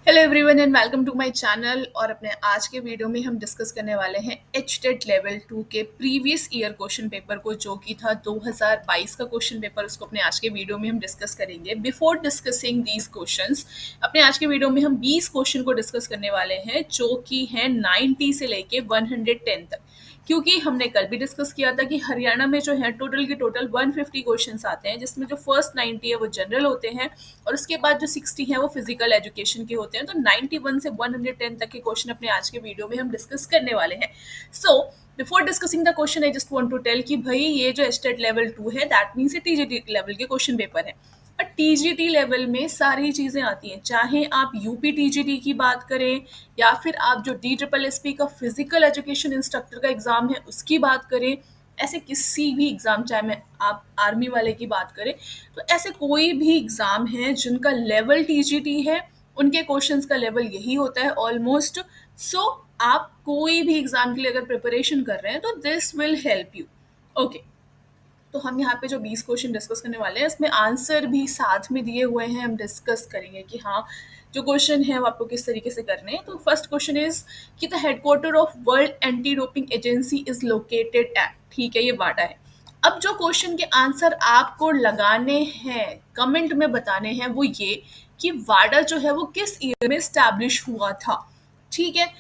Hello everyone and welcome to my channel. और अपने आज के वीडियो में हम डिस्कस करने वाले हैं एचटेट लेवल 2 के प्रीवियस ईयर क्वेश्चन पेपर को, जो कि था 2022 का क्वेश्चन पेपर। उसको अपने आज के वीडियो में हम डिस्कस करेंगे। बिफोर डिस्कसिंग दीज क्वेश्चंस, अपने आज के वीडियो में हम 20 क्वेश्चन को डिस्कस करने वाले हैं, जो कि हैं 90 से लेके 110 तक। क्योंकि हमने कल भी डिस्कस किया था कि हरियाणा में जो है टोटल के टोटल 150 क्वेश्चंस आते हैं, जिसमें जो फर्स्ट 90 है वो जनरल होते हैं और उसके बाद जो 60 है वो फिजिकल एजुकेशन के होते हैं। तो 91 से 110 तक के क्वेश्चन अपने आज के वीडियो में हम डिस्कस करने वाले हैं। So before discussing the question I just want to tell कि भाई ये जो एस्टेट लेवल 2 है दैट मीन्स ये टीजीटी लेवल के क्वेश्चन पेपर है। और टीजीटी लेवल में सारी चीज़ें आती हैं, चाहे आप यूपी टीजीटी की बात करें या फिर आप जो DSSP का फिजिकल एजुकेशन इंस्ट्रक्टर का एग्ज़ाम है उसकी बात करें, ऐसे किसी भी एग्ज़ाम, चाहे मैं आप आर्मी वाले की बात करें, तो ऐसे कोई भी एग्ज़ाम है जिनका लेवल टीजीटी है उनके क्वेश्चंस का लेवल यही होता है ऑलमोस्ट। सो आप कोई भी एग्ज़ाम के लिए अगर प्रिपरेशन कर रहे हैं तो this will help you. Okay, तो हम यहाँ पे जो 20 क्वेश्चन डिस्कस करने वाले हैं इसमें आंसर भी साथ में दिए हुए हैं। हम डिस्कस करेंगे कि हाँ जो क्वेश्चन है वो आपको किस तरीके से करने हैं। तो फर्स्ट क्वेश्चन इज कि the headquarter of world anti doping agency is located at, ठीक है ये वाडा है। अब जो क्वेश्चन के आंसर आपको लगाने हैं, कमेंट में बताने हैं, वो ये कि वाडा जो है वो किस ईयर में स्टैब्लिश हुआ था। ठीक है,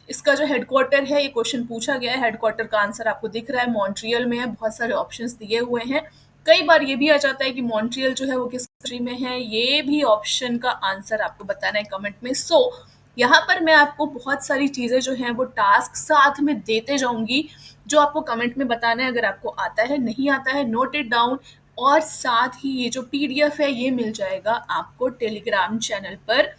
इसका जो हेडक्वार्टर है, ये क्वेश्चन पूछा गया है, हेडक्वार्टर का आंसर आपको दिख रहा है, मॉन्ट्रियल में है। बहुत सारे ऑप्शंस दिए हुए हैं। कई बार ये भी आ जाता है कि मॉन्ट्रियल जो है वो किस कंट्री में है, ये भी ऑप्शन का आंसर आपको बताना है कमेंट में। सो यहाँ पर मैं आपको बहुत सारी चीज़ें जो हैं वो टास्क साथ में देते जाऊंगी, जो आपको कमेंट में बताना है। अगर आपको आता है, नहीं आता है, नोट इट डाउन। और साथ ही ये जो PDF है ये मिल जाएगा आपको टेलीग्राम चैनल पर।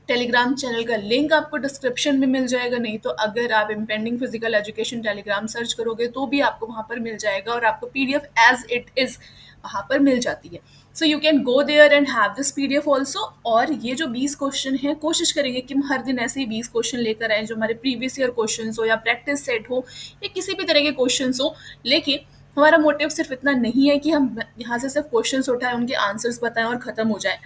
टेलीग्राम चैनल का लिंक आपको डिस्क्रिप्शन में मिल जाएगा, नहीं तो अगर आप impending physical education Telegram search करोगे तो भी आपको वहाँ पर मिल जाएगा, और आपको PDF एज इट इज़ वहाँ पर मिल जाती है। So you can go there and have this PDF also. और ये जो 20 क्वेश्चन है, कोशिश करेंगे कि हम हर दिन ऐसे ही 20 क्वेश्चन लेकर आएँ, जो हमारे प्रीवियस ईयर क्वेश्चन हो या प्रैक्टिस सेट हो या किसी भी तरह के क्वेश्चन हो। लेकिन हमारा मोटिव सिर्फ इतना नहीं है कि हम यहाँ से सिर्फ क्वेश्चन उठाएं, उनके आंसर्स बताएं और ख़त्म हो जाए।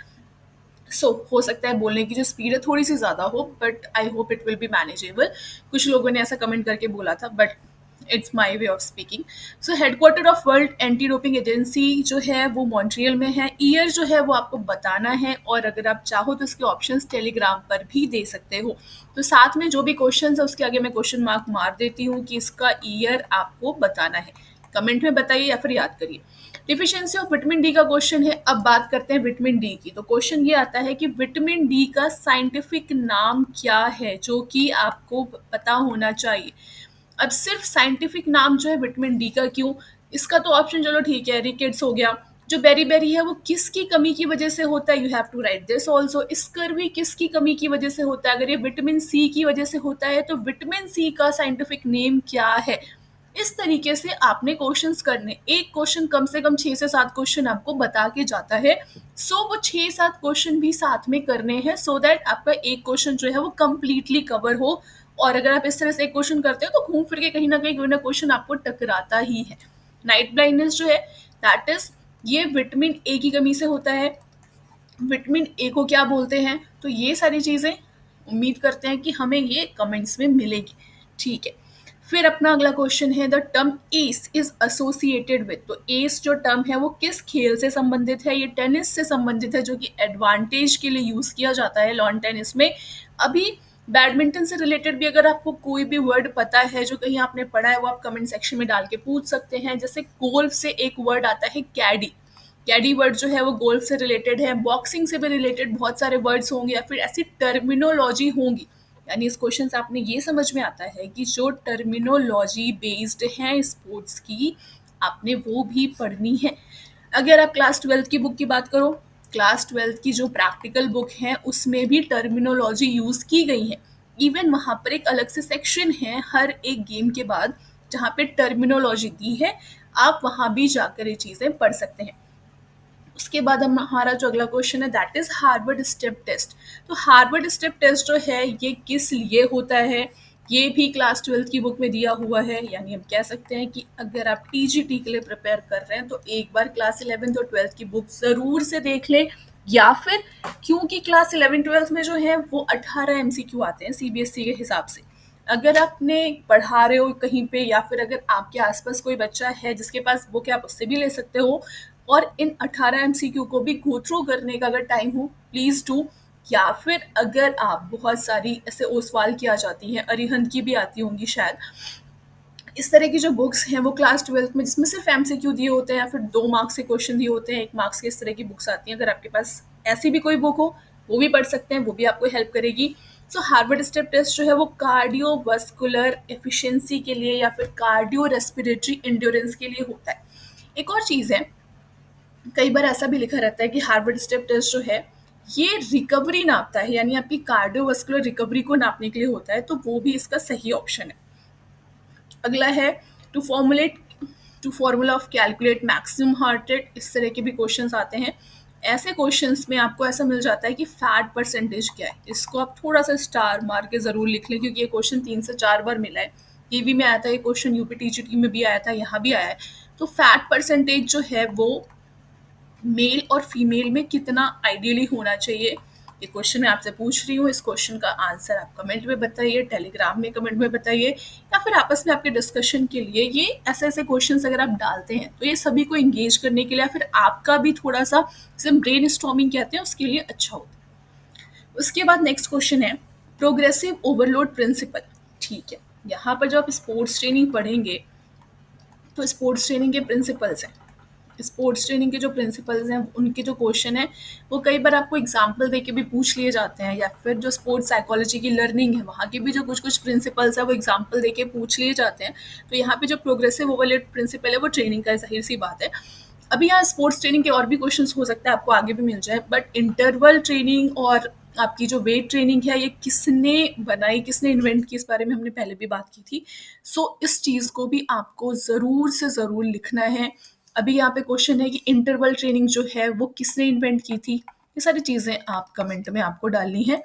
हो सकता है बोलने की जो स्पीड है थोड़ी सी ज़्यादा हो, but I hope it will be manageable. कुछ लोगों ने ऐसा कमेंट करके बोला था, but it's my way of speaking. So headquarter of world anti doping agency जो है वो मॉन्ट्रियल में है। ईयर जो है वो आपको बताना है, और अगर आप चाहो तो इसके ऑप्शंस टेलीग्राम पर भी दे सकते हो। तो साथ में जो भी क्वेश्चन है उसके आगे मैं क्वेश्चन मार्क मार देती हूँ कि इसका ईयर आपको बताना है। कमेंट में बताइए या फिर याद करिए। डिफिशियंसी ऑफ विटामिन डी का क्वेश्चन है। अब बात करते हैं विटामिन डी की। तो क्वेश्चन ये आता है कि विटामिन डी का साइंटिफिक नाम क्या है, जो कि आपको पता होना चाहिए। अब सिर्फ साइंटिफिक नाम जो है विटामिन डी का क्यों, इसका तो ऑप्शन चलो ठीक है, रिकेट्स हो गया। जो बेरी बेरी है वो किसकी कमी की वजह से होता है, you have to write this also. Scurvy किसकी कमी की वजह से होता है, अगर ये विटामिन सी की वजह से होता है तो विटामिन सी का साइंटिफिक नेम क्या है। इस तरीके से आपने क्वेश्चंस करने, एक क्वेश्चन कम से कम 6 से 7 क्वेश्चन आपको बता के जाता है। सो वो 6-7 क्वेश्चन भी साथ में करने हैं, सो दैट आपका एक क्वेश्चन जो है वो कंप्लीटली कवर हो। और अगर आप इस तरह से एक क्वेश्चन करते हो तो घूम फिर के कहीं ना कहीं कोई ना क्वेश्चन आपको टकराता ही है। नाइट ब्लाइंडनेस जो है दैट इज, ये विटामिन ए की कमी से होता है। विटामिन ए को क्या बोलते हैं, तो ये सारी चीज़ें उम्मीद करते हैं कि हमें ये कमेंट्स में मिलेगी। ठीक है, फिर अपना अगला क्वेश्चन है the term S is associated with. तो एस जो टर्म है वो किस खेल से संबंधित है, ये टेनिस से संबंधित है, जो कि एडवांटेज के लिए यूज किया जाता है लॉन टेनिस में। अभी बैडमिंटन से रिलेटेड भी अगर आपको कोई भी वर्ड पता है जो कहीं आपने पढ़ा है, वो आप कमेंट सेक्शन में डाल के पूछ सकते हैं। जैसे गोल्फ से एक वर्ड आता है कैडी, कैडी वर्ड जो है वो गोल्फ से रिलेटेड है। बॉक्सिंग से भी रिलेटेड बहुत सारे वर्ड्स होंगे या फिर ऐसी टर्मिनोलॉजी होंगी। यानी इस क्वेश्चन से आपने ये समझ में आता है कि जो टर्मिनोलॉजी बेस्ड है स्पोर्ट्स की, आपने वो भी पढ़नी है। अगर आप क्लास 12 की बुक की बात करो, क्लास 12 की जो प्रैक्टिकल बुक है उसमें भी टर्मिनोलॉजी यूज़ की गई है। इवन वहाँ पर एक अलग से सेक्शन है हर एक गेम के बाद जहाँ पे टर्मिनोलॉजी दी है, आप वहाँ भी जाकर ये चीज़ें पढ़ सकते हैं। उसके बाद हमारा जो अगला क्वेश्चन है that is Harvard step test. तो हार्वर्ड स्टेप टेस्ट जो है ये किस लिए होता है, ये भी क्लास 12 की बुक में दिया हुआ है। यानी हम कह सकते हैं कि अगर आप TGT के लिए प्रिपेयर कर रहे हैं तो एक बार क्लास 11 और 12 की बुक ज़रूर से देख लें। या फिर क्योंकि क्लास 11-12 में जो है वो 18 एमसीक्यू आते हैं सीबीएसई के हिसाब से। अगर आपने पढ़ा रहे हो कहीं पे या फिर अगर आपके आसपास कोई बच्चा है जिसके पास बुक है, आप उससे भी ले सकते हो। और इन 18 एमसीक्यू को भी गो थ्रू करने का अगर टाइम हो, प्लीज़ डू। या फिर अगर आप बहुत सारी ऐसे ओसवाल की आ जाती हैं, अरिहंत की भी आती होंगी शायद, इस तरह की जो बुक्स हैं वो क्लास 12 में जिसमें सिर्फ एमसीक्यू दिए होते हैं या फिर 2 मार्क्स के क्वेश्चन दिए होते हैं, 1 मार्क्स के, इस तरह की बुक्स आती हैं। अगर आपके पास ऐसी भी कोई बुक हो, वो भी पढ़ सकते हैं, वो भी आपको हेल्प करेगी। सो हार्वर्ड स्टेप टेस्ट जो है वो कार्डियोवास्कुलर एफिशिएंसी के लिए या फिर कार्डियो रेस्पिरेटरी एंड्योरेंस के लिए होता है। एक और चीज़ है, कई बार ऐसा भी लिखा रहता है कि हार्वर्ड स्टेप टेस्ट जो है ये रिकवरी नापता है, यानी आपकी कार्डियोवास्कुलर रिकवरी को नापने के लिए होता है, तो वो भी इसका सही ऑप्शन है। अगला है to formulate to formula of calculate maximum heart rate, इस तरह के भी क्वेश्चंस आते हैं। ऐसे क्वेश्चंस में आपको ऐसा मिल जाता है कि फैट परसेंटेज क्या है, इसको आप थोड़ा सा स्टार मार के ज़रूर लिख लें, क्योंकि ये क्वेश्चन 3 से 4 बार मिला है। ईवी में आया था ये क्वेश्चन, यूपी टीजीटी में भी आया था, यहाँ भी आया है। तो फैट परसेंटेज जो है वो मेल और फीमेल में कितना आइडियली होना चाहिए, ये क्वेश्चन मैं आपसे पूछ रही हूँ। इस क्वेश्चन का आंसर आप कमेंट में बताइए, टेलीग्राम में कमेंट में बताइए, या फिर आपस में आपके डिस्कशन के लिए। ये ऐसे ऐसे क्वेश्चंस अगर आप डालते हैं तो ये सभी को इंगेज करने के लिए, या फिर आपका भी थोड़ा सा जिसे ब्रेन स्टॉर्मिंग कहते हैं उसके लिए अच्छा होता है। उसके बाद नेक्स्ट क्वेश्चन है प्रोग्रेसिव ओवरलोड प्रिंसिपल। ठीक है, यहाँ पर जब आप स्पोर्ट्स ट्रेनिंग पढ़ेंगे तो स्पोर्ट्स ट्रेनिंग के प्रिंसिपल्स हैं। स्पोर्ट्स ट्रेनिंग के जो प्रिंसिपल्स हैं उनके जो क्वेश्चन है वो कई बार आपको एग्जाम्पल देके भी पूछ लिए जाते हैं, या फिर जो स्पोर्ट्स साइकोलॉजी की लर्निंग है वहाँ के भी जो कुछ कुछ प्रिंसिपल्स है वो एग्जाम्पल देके पूछ लिए जाते हैं। तो यहाँ पे जो प्रोग्रेसिव ओवरलोड प्रिंसिपल है वो ट्रेनिंग का जाहिर सी बात है। अभी यहाँ स्पोर्ट्स ट्रेनिंग के और भी क्वेश्चन हो सकता है आपको आगे भी मिल जाए, बट इंटरवल ट्रेनिंग और आपकी जो वेट ट्रेनिंग है ये किसने बनाई, किसने इन्वेंट की, इस बारे में हमने पहले भी बात की थी। सो इस चीज़ को भी आपको ज़रूर से ज़रूर लिखना है। अभी यहाँ पे क्वेश्चन है कि इंटरवल ट्रेनिंग जो है वो किसने इन्वेंट की थी, ये सारी चीज़ें आप कमेंट में आपको डालनी है।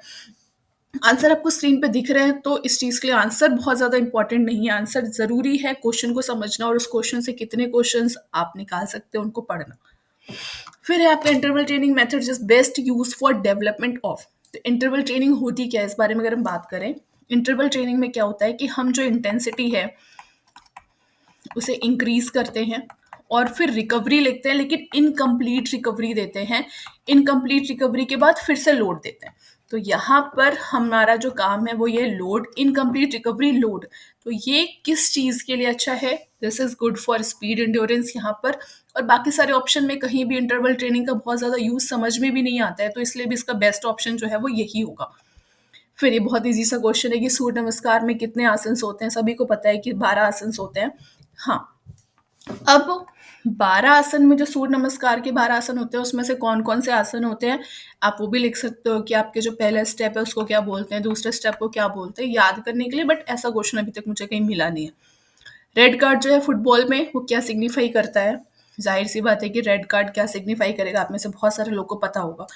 आंसर आपको स्क्रीन पे दिख रहे हैं, तो इस चीज़ के लिए आंसर बहुत ज़्यादा इंपॉर्टेंट नहीं है। आंसर ज़रूरी है क्वेश्चन को समझना और उस क्वेश्चन से कितने क्वेश्चंस आप निकाल सकते हैं उनको पढ़ना। फिर है आपका interval training method is best use for development of. तो इंटरवल ट्रेनिंग होती क्या है, इस बारे में अगर हम बात करें, इंटरवल ट्रेनिंग में क्या होता है कि हम जो इंटेंसिटी है उसे इंक्रीज करते हैं और फिर रिकवरी लेते हैं, लेकिन इनकम्प्लीट रिकवरी देते हैं। इनकम्प्लीट रिकवरी के बाद फिर से लोड देते हैं। तो यहाँ पर हमारा जो काम है वो ये लोड, इनकम्प्लीट रिकवरी लोड। तो ये किस चीज़ के लिए अच्छा है, this is good for speed endurance यहाँ पर। और बाकी सारे ऑप्शन में कहीं भी इंटरवल ट्रेनिंग का बहुत ज़्यादा यूज़ समझ में भी नहीं आता है, तो इसलिए भी इसका बेस्ट ऑप्शन जो है वो यही होगा। फिर ये बहुत ईजी सा क्वेश्चन है कि सूर्य नमस्कार में कितने आसन होते हैं, सभी को पता है कि 12 आसन होते हैं। हाँ, अब 12 आसन में जो सूर्य नमस्कार के 12 आसन होते हैं उसमें से कौन कौन से आसन होते हैं आप वो भी लिख सकते हो कि आपके जो पहला स्टेप है उसको क्या बोलते हैं, दूसरे स्टेप को क्या बोलते हैं, याद करने के लिए। बट ऐसा क्वेश्चन अभी तक मुझे कहीं मिला नहीं है। रेड कार्ड जो है फुटबॉल में वो क्या सिग्निफाई करता है, जाहिर सी बात है कि रेड कार्ड क्या सिग्निफाई करेगा, आप में से बहुत सारे लोग को पता होगा।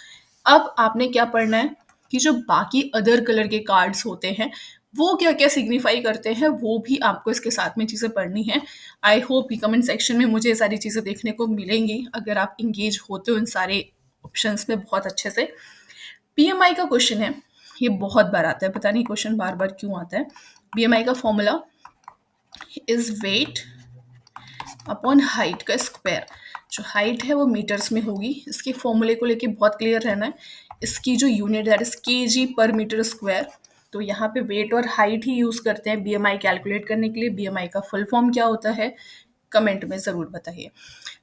अब आपने क्या पढ़ना है कि जो बाकी अदर कलर के कार्ड्स होते हैं वो क्या क्या सिग्निफाई करते हैं, वो भी आपको इसके साथ में चीज़ें पढ़नी है। आई होप कि कमेंट सेक्शन में मुझे ये सारी चीज़ें देखने को मिलेंगी अगर आप इंगेज होते हो इन सारे ऑप्शंस में बहुत अच्छे से। बीएमआई का क्वेश्चन है, ये बहुत बार आता है, पता नहीं क्वेश्चन बार बार क्यों आता है। बीएमआई का formula is weight upon height का स्क्वायर। जो हाइट है वो मीटर्स में होगी, इसके फॉर्मूले को लेके बहुत क्लियर रहना है। इसकी जो यूनिट दैट इज केजी पर मीटर स्क्वायर। तो यहाँ पे वेट और हाइट ही यूज़ करते हैं बीएमआई कैलकुलेट करने के लिए। बीएमआई का फुल फॉर्म क्या होता है कमेंट में ज़रूर बताइए।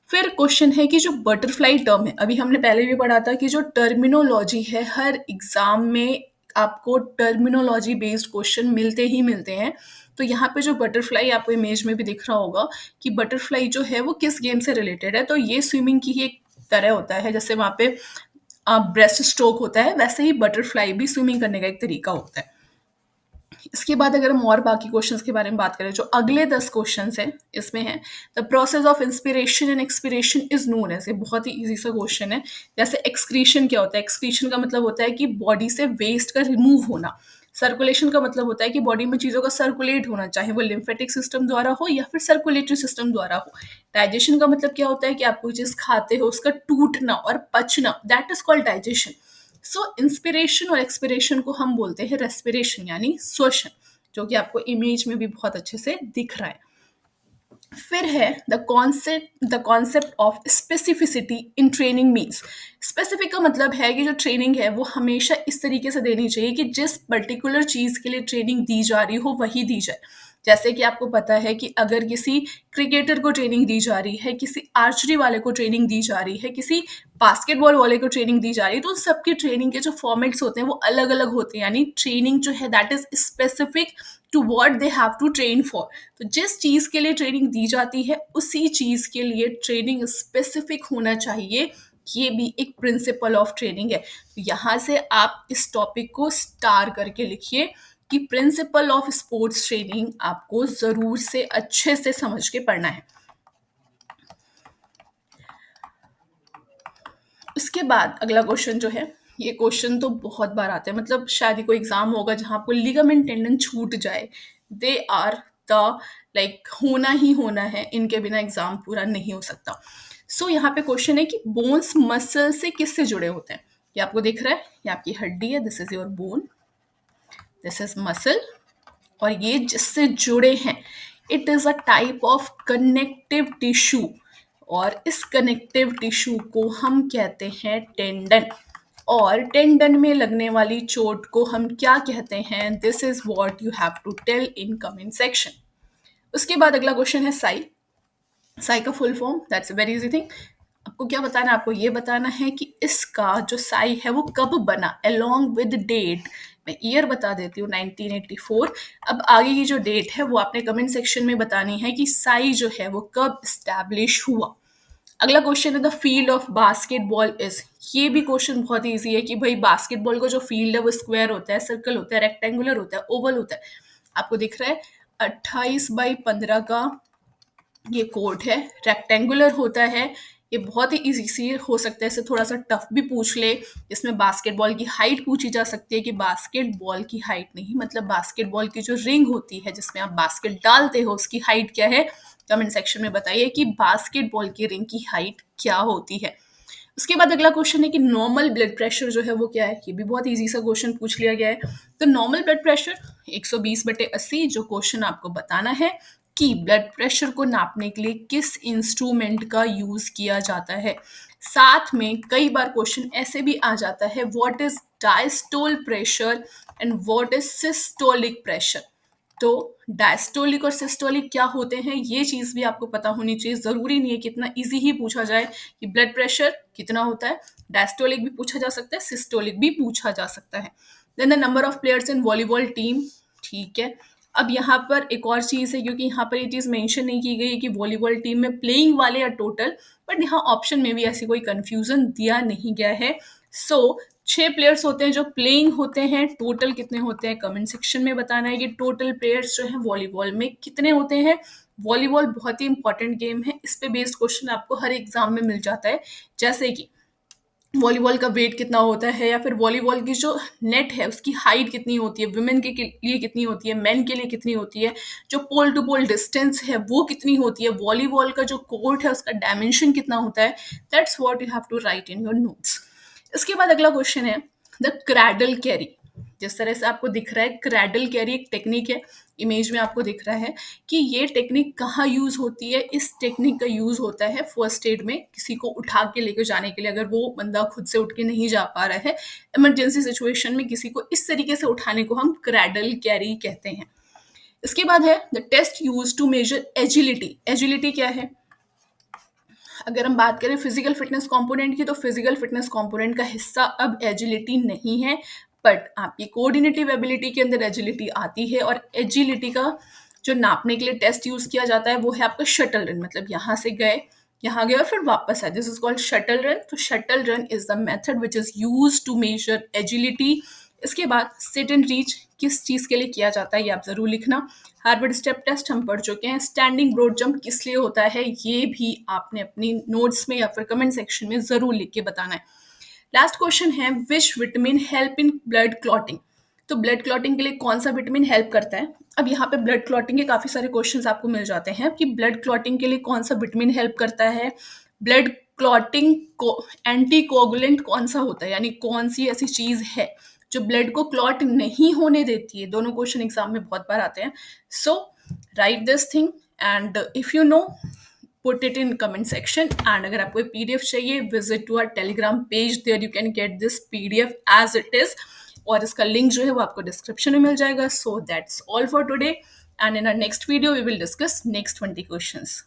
फिर क्वेश्चन है कि जो बटरफ्लाई टर्म है, अभी हमने पहले भी पढ़ा था कि जो टर्मिनोलॉजी है हर एग्जाम में आपको टर्मिनोलॉजी बेस्ड क्वेश्चन मिलते ही मिलते हैं। तो यहाँ पे जो बटरफ्लाई आपको इमेज में भी दिख रहा होगा कि बटरफ्लाई जो है वो किस गेम से रिलेटेड है, तो ये स्विमिंग की ही एक तरह होता है। जैसे वहाँ पे ब्रेस्ट स्ट्रोक होता है वैसे ही बटरफ्लाई भी स्विमिंग करने का एक तरीका होता है। इसके बाद अगर हम और बाकी क्वेश्चंस के बारे में बात करें, जो अगले 10 क्वेश्चंस हैं इसमें है the process of inspiration and expiration is known as. ये बहुत ही इजी सा क्वेश्चन है। जैसे एक्सक्रीशन क्या होता है, एक्सक्रीशन का मतलब होता है कि बॉडी से वेस्ट का रिमूव होना। सर्कुलेशन का मतलब होता है कि बॉडी में चीज़ों का सर्कुलेट होना, चाहे वो लिम्फेटिक सिस्टम द्वारा हो या फिर सर्कुलेटरी सिस्टम द्वारा हो। डाइजेशन का मतलब क्या होता है कि आप कोई चीज़ खाते हो, उसका टूटना और पचना, that is called digestion. So inspiration और एक्सपिरेशन को हम बोलते हैं रेस्पिरेशन यानी श्वसन, जो कि आपको इमेज में भी बहुत अच्छे से दिख रहा है। फिर है the concept of specificity in training means. Specific का मतलब है कि जो ट्रेनिंग है वो हमेशा इस तरीके से देनी चाहिए कि जिस पर्टिकुलर चीज़ के लिए ट्रेनिंग दी जा रही हो वही दी जाए। जैसे कि आपको पता है कि अगर किसी क्रिकेटर को ट्रेनिंग दी जा रही है, किसी आर्चरी वाले को ट्रेनिंग दी जा रही है, किसी बास्केटबॉल वाले को ट्रेनिंग दी जा रही है, तो उन सबकी ट्रेनिंग के जो फॉर्मेट्स होते हैं वो अलग अलग होते हैं। यानी ट्रेनिंग जो है that is specific to what they have to train for. तो जिस चीज़ के लिए ट्रेनिंग दी जाती है उसी चीज़ के लिए ट्रेनिंग स्पेसिफिक होना चाहिए। ये भी एक प्रिंसिपल ऑफ ट्रेनिंग है। तो यहाँ से आप इस टॉपिक को स्टार करके लिखिए कि प्रिंसिपल ऑफ स्पोर्ट्स ट्रेनिंग आपको ज़रूर से अच्छे से समझ के पढ़ना है। उसके बाद अगला क्वेश्चन जो है, ये क्वेश्चन तो बहुत बार आते हैं, मतलब शायद ही कोई एग्जाम होगा जहाँ आपको लिगामेंट टेंडन छूट जाए। दे आर द लाइक होना ही होना है, इनके बिना एग्जाम पूरा नहीं हो सकता। सो यहाँ पे क्वेश्चन है कि बोन्स मसल से किससे जुड़े होते हैं। ये आपको दिख रहा है, ये आपकी हड्डी है, this is your bone, this is muscle, और ये जिससे जुड़े हैं it is a type of connective tissue, और इस कनेक्टिव टिश्यू को हम कहते हैं टेंडन। और टेंडन में लगने वाली चोट को हम क्या कहते हैं, this is what you have to tell in comment section. उसके बाद अगला क्वेश्चन है साई। साई का full form, that's a very easy thing. आपको क्या बताना है, आपको ये बताना है कि इसका जो साई है वो कब बना, अलोंग विद डेट। मैं ईयर बता देती हूँ 1984। अब आगे की जो डेट है वो आपने कमेंट सेक्शन में बतानी है कि साई जो है वो कब स्टैब्लिश हुआ। अगला क्वेश्चन है the field of basketball is. ये भी क्वेश्चन बहुत ईजी है कि भाई बास्केटबॉल का जो फील्ड है वो स्क्वायर होता है, सर्कल होता है, रेक्टेंगुलर होता है, ओवल होता है। आपको दिख रहा है 28/15 का ये कोड है, रेक्टेंगुलर होता है। ये बहुत ही इजी सी हो सकता है, इसे थोड़ा सा टफ भी पूछ ले। इसमें बास्केटबॉल की हाइट पूछी जा सकती है कि बास्केटबॉल की हाइट नहीं, मतलब बास्केटबॉल की जो रिंग होती है जिसमें आप बास्केट डालते हो उसकी हाइट क्या है। कमेंट सेक्शन में बताइए कि बास्केटबॉल की रिंग की हाइट क्या होती है। उसके बाद अगला क्वेश्चन है कि नॉर्मल ब्लड प्रेशर जो है वो क्या है। ये भी बहुत इजी सा क्वेश्चन पूछ लिया गया है। तो नॉर्मल ब्लड प्रेशर 120/80, जो क्वेश्चन आपको बताना है कि ब्लड प्रेशर को नापने के लिए किस इंस्ट्रूमेंट का यूज किया जाता है। साथ में कई बार क्वेश्चन ऐसे भी आ जाता है, what is diastole pressure and what is systolic pressure. तो डायस्टोलिक और सिस्टोलिक क्या होते हैं ये चीज़ भी आपको पता होनी चाहिए। ज़रूरी नहीं है कि इतना ईजी ही पूछा जाए कि ब्लड प्रेशर कितना होता है। डायस्टोलिक भी पूछा जा सकता है, सिस्टोलिक भी पूछा जा सकता है। Then the number of players in volleyball team, ठीक है। अब यहाँ पर एक और चीज़ है, क्योंकि यहाँ पर ये चीज़ मेंशन नहीं की गई है कि वॉलीबॉल टीम में प्लेइंग वाले या टोटल, बट यहाँ ऑप्शन में भी ऐसी कोई कंफ्यूजन दिया नहीं गया है। सो 6 प्लेयर्स होते हैं जो प्लेइंग होते हैं, टोटल कितने होते हैं कमेंट सेक्शन में बताना है कि टोटल प्लेयर्स जो हैं वॉलीबॉल में कितने होते हैं। वॉलीबॉल बहुत ही इंपॉर्टेंट गेम है, इस पे बेस्ड क्वेश्चन आपको हर एग्जाम में मिल जाता है। जैसे कि वॉलीबॉल का वेट कितना होता है, या फिर वॉलीबॉल की जो नेट है उसकी हाइट कितनी होती है, वुमेन के लिए कितनी होती है, मेन के लिए कितनी होती है, जो पोल टू पोल डिस्टेंस है वो कितनी होती है, वॉलीबॉल का जो कोर्ट है उसका डायमेंशन कितना होता है। That's what you have to write in your notes. इसके बाद अगला क्वेश्चन है द क्रैडल कैरी। जिस तरह से आपको दिख रहा है क्रैडल कैरी एक टेक्निक है, इमेज में आपको दिख रहा है कि ये टेक्निक कहाँ यूज होती है। इस टेक्निक का यूज होता है फर्स्ट एड में, किसी को उठा के लेकर जाने के लिए, अगर वो बंदा खुद से उठ के नहीं जा पा रहा है, इमरजेंसी सिचुएशन में किसी को इस तरीके से उठाने को हम क्रैडल कैरी कहते हैं। इसके बाद है the test use to measure agility. Agility क्या है, अगर हम बात करें फिजिकल फिटनेस कंपोनेंट की, तो फिजिकल फिटनेस कंपोनेंट का हिस्सा अब एजिलिटी नहीं है, बट आपकी कोऑर्डिनेटिव एबिलिटी के अंदर एजिलिटी आती है। और एजिलिटी का जो नापने के लिए टेस्ट यूज किया जाता है वो है आपका शटल रन, मतलब यहाँ से गए, यहाँ गए और फिर वापस आए, this is called shuttle run. तो shuttle run is the method which is use to measure agility. इसके बाद सिट एंड रीच किस चीज़ के लिए किया जाता है ये आप ज़रूर लिखना। हार्वर्ड स्टेप टेस्ट हम पढ़ चुके हैं। स्टैंडिंग ब्रॉड जंप किस लिए होता है ये भी आपने अपनी नोट्स में या फिर कमेंट सेक्शन में ज़रूर लिख के बताना है। लास्ट क्वेश्चन है which vitamin help in blood clotting. तो ब्लड क्लॉटिंग के लिए कौन सा विटामिन हेल्प करता है? अब यहाँ पे ब्लड क्लॉटिंग के काफ़ी सारे क्वेश्चंस आपको मिल जाते हैं कि ब्लड क्लॉटिंग के लिए कौन सा विटामिन हेल्प करता है, ब्लड क्लॉटिंग को एंटी कोगुलेंट कौन सा होता है, यानी कौन सी ऐसी चीज़ है जो ब्लड को क्लॉट नहीं होने देती है। दोनों क्वेश्चन एग्जाम में बहुत बार आते हैं। So write this thing and if you know put it in comment section. And अगर आपको पीडीएफ चाहिए, visit to our telegram page, there you can get this PDF as it is, और इसका लिंक जो है वो आपको डिस्क्रिप्शन में मिल जाएगा। So that's all for today, and in our next video we will discuss next 20 questions.